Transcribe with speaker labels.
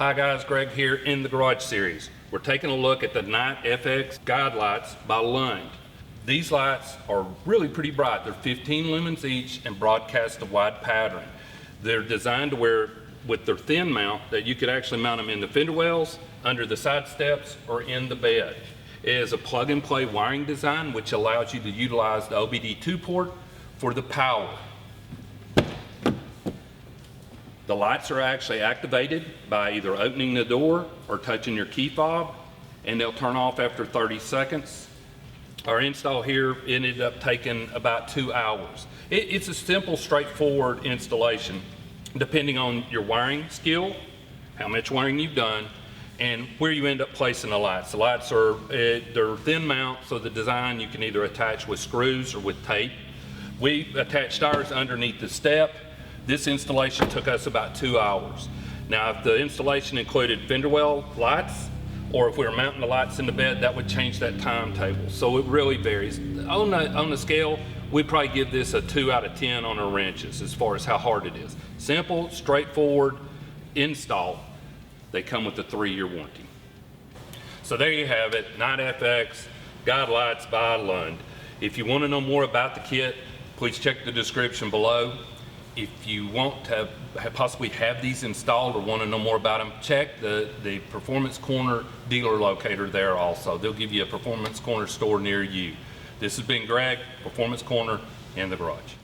Speaker 1: Hi guys, Greg here in the Garage Series. We're taking a look at the NIGHTFX Guide Lights by LUND. These lights are really pretty bright. They're 15 lumens each and broadcast a wide pattern. They're designed to where, with their thin mount, that you could actually mount them in the fender wells, under the side steps, or in the bed. It is a plug-and-play wiring design which allows you to utilize the OBD2 port for the power. The lights are actually activated by either opening the door or touching your key fob, and they'll turn off after 30 seconds. Our install here ended up taking about 2 hours. It's a simple, straightforward installation, depending on your wiring skill, how much wiring you've done, and where you end up placing the lights. The lights are they're thin mount, so the design you can either attach with screws or with tape. We attached ours underneath the step. This installation took us about 2 hours. Now, if the installation included fender well lights, or if we were mounting the lights in the bed, that would change that timetable. So it really varies. On the scale, we'd probably give this a 2 out of 10 on our wrenches as far as how hard it is. Simple, straightforward install. They come with a 3-year warranty. So there you have it, NIGHTFX Guide Lights by LUND. If you want to know more about the kit, please check the description below. If you want to possibly have these installed or want to know more about them, check the Performance Corner dealer locator there also. They'll give you a Performance Corner store near you. This has been Greg, Performance Corner in the Garage.